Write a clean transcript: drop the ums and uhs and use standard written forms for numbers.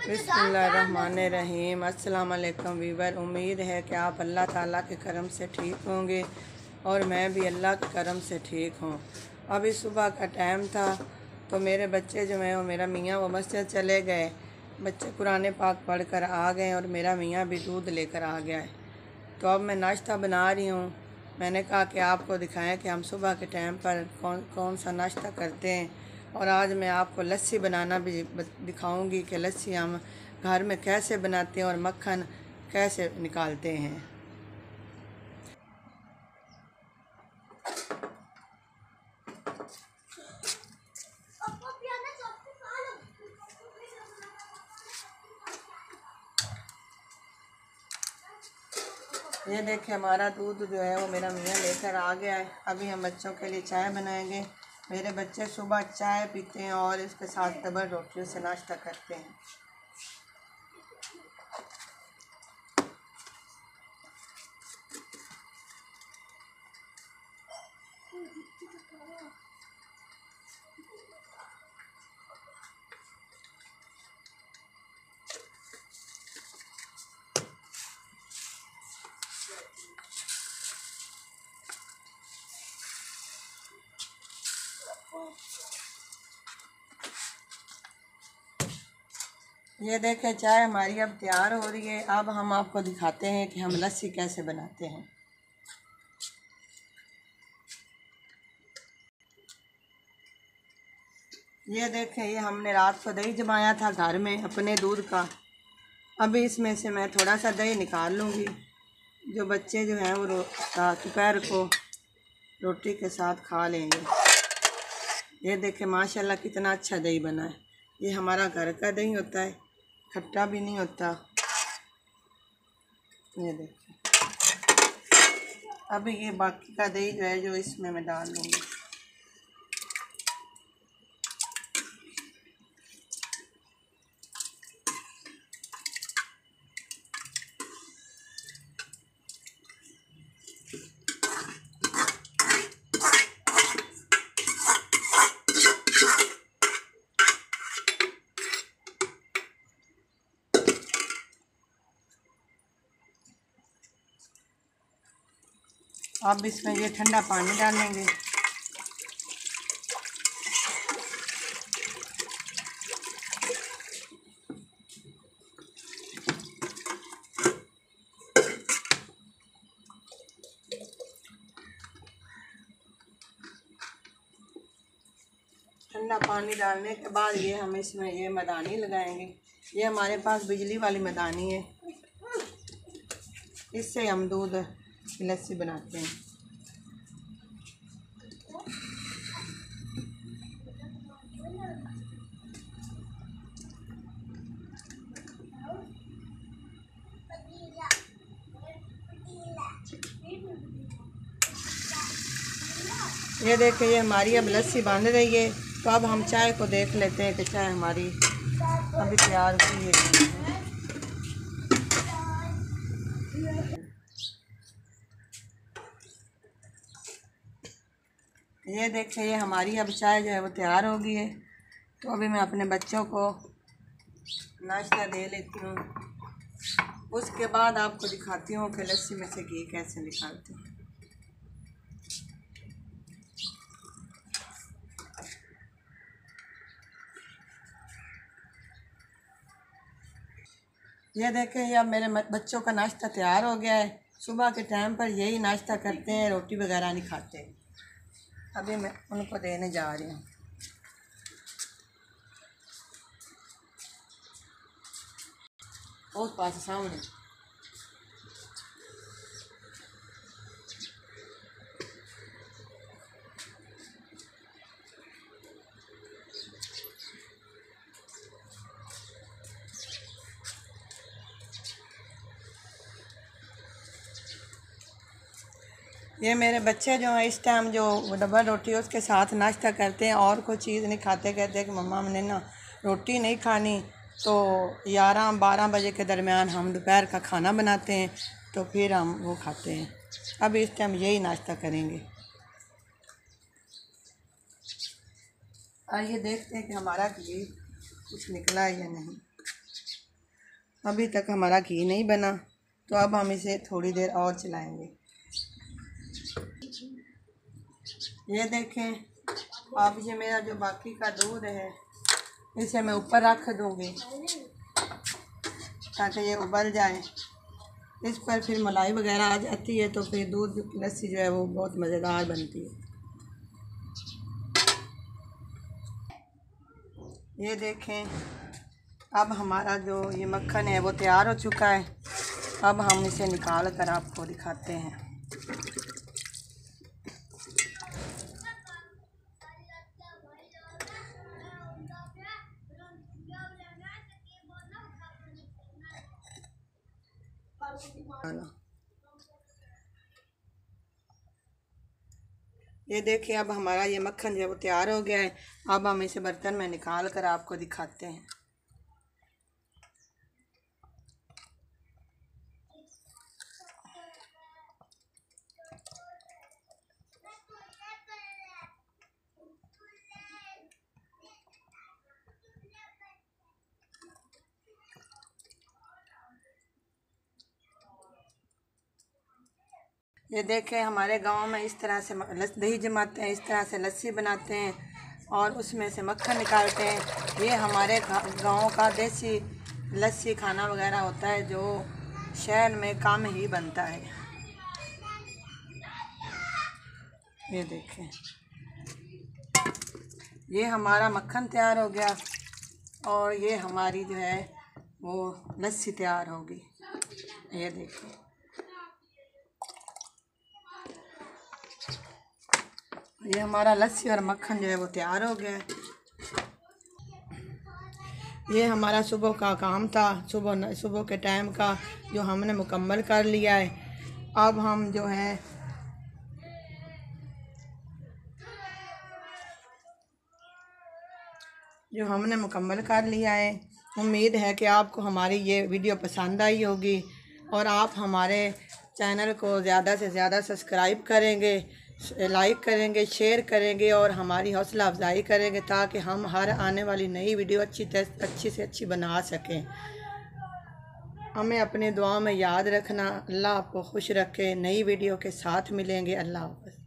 बिस्मिल्लाहिर्रहमानिर्रहीम। अस्सलाम वालेकुम वीवर। उम्मीद है कि आप अल्लाह ताला के करम से ठीक होंगे और मैं भी अल्लाह के करम से ठीक हूँ। अभी सुबह का टाइम था तो मेरे बच्चे जो हैं वो मेरा मियाँ वो मस्जिद चले गए। बच्चे कुरान पाक पढ़ कर आ गए और मेरा मियाँ भी दूध लेकर आ गया है। तो अब मैं नाश्ता बना रही हूँ। मैंने कहा कि आपको दिखाएं कि हम सुबह के टाइम पर कौन कौन सा नाश्ता करते हैं। और आज मैं आपको लस्सी बनाना भी दिखाऊंगी कि लस्सी हम घर में कैसे बनाते हैं और मक्खन कैसे निकालते हैं। ये देखिए हमारा दूध जो है वो मेरा मियाँ लेकर आ गया है। अभी हम बच्चों के लिए चाय बनाएंगे। मेरे बच्चे सुबह चाय पीते हैं और इसके साथ डबल रोटियों से नाश्ता करते हैं। ये देखें चाय हमारी अब तैयार हो रही है। अब हम आपको दिखाते हैं कि हम लस्सी कैसे बनाते हैं। ये देखें ये हमने रात को दही जमाया था घर में अपने दूध का। अभी इसमें से मैं थोड़ा सा दही निकाल लूँगी। जो बच्चे जो हैं वो दोपहर को रोटी के साथ खा लेंगे। ये देखें माशाल्लाह कितना अच्छा दही बना है। ये हमारा घर का दही होता है, खट्टा भी नहीं होता। ये देखें अभी ये बाकी का दही जो है जो इसमें मैं डाल लूँगी। अब इसमें ये ठंडा पानी डालेंगे। ठंडा पानी डालने के बाद ये हम इसमें ये मदानी लगाएंगे। ये हमारे पास बिजली वाली मदानी है, इससे हम दूध की लस्सी बनाते हैं। ये देखिए ये हमारी अब लस्सी बन रही है। तो अब हम चाय को देख लेते हैं कि चाय हमारी अभी तैयार हुई है। ये देखिए ये हमारी अब चाय जो है वो तैयार हो गई है। तो अभी मैं अपने बच्चों को नाश्ता दे लेती हूँ। उसके बाद आपको दिखाती हूँ कि लस्सी में से घी कैसे निकालते हैं। ये देखें ये अब मेरे बच्चों का नाश्ता तैयार हो गया है। सुबह के टाइम पर यही नाश्ता करते हैं, रोटी वगैरह नहीं खाते। अभी मैं उनको देने जा रही हूँ। उस पास सामने ये मेरे बच्चे जो हैं इस टाइम जो डबल रोटी उसके साथ नाश्ता करते हैं और कोई चीज़ नहीं खाते। कहते हैं कि मम्मा हमने ना रोटी नहीं खानी। तो 11-12 बजे के दरमियान हम दोपहर का खाना बनाते हैं तो फिर हम वो खाते हैं। अब इस टाइम यही नाश्ता करेंगे। आइए देखते हैं कि हमारा घी कुछ निकला है या नहीं। अभी तक हमारा घी नहीं बना, तो अब हम इसे थोड़ी देर और चलाएंगे। ये देखें, अब ये मेरा जो बाकी का दूध है इसे मैं ऊपर रख दूँगी ताकि ये उबल जाए। इस पर फिर मलाई वगैरह आ जाती है, तो फिर दूध की लस्सी जो है वो बहुत मज़ेदार बनती है। ये देखें, अब हमारा जो ये मक्खन है वो तैयार हो चुका है। अब हम इसे निकाल कर आपको दिखाते हैं। ये देखिए, अब हमारा ये मक्खन जो है वो तैयार हो गया है। अब हम इसे बर्तन में निकाल कर आपको दिखाते हैं। ये देखें, हमारे गांव में इस तरह से दही जमाते हैं, इस तरह से लस्सी बनाते हैं और उसमें से मक्खन निकालते हैं। ये हमारे गांव का देसी लस्सी खाना वगैरह होता है जो शहर में कम ही बनता है। ये देखें, ये हमारा मक्खन तैयार हो गया और ये हमारी जो है वो लस्सी तैयार होगी। ये देखें, ये हमारा लस्सी और मक्खन जो है वो तैयार हो गया है। ये हमारा सुबह का काम था, सुबह के टाइम का जो हमने मुकम्मल कर लिया है। अब हम जो है हमने मुकम्मल कर लिया है। उम्मीद है कि आपको हमारी ये वीडियो पसंद आई होगी और आप हमारे चैनल को ज़्यादा से ज़्यादा सब्सक्राइब करेंगे, लाइक करेंगे, शेयर करेंगे और हमारी हौसला अफजाई करेंगे ताकि हम हर आने वाली नई वीडियो अच्छी से अच्छी बना सकें। हमें अपनी दुआ में याद रखना। अल्लाह आपको खुश रखे। नई वीडियो के साथ मिलेंगे। अल्लाह हाफ़िज़।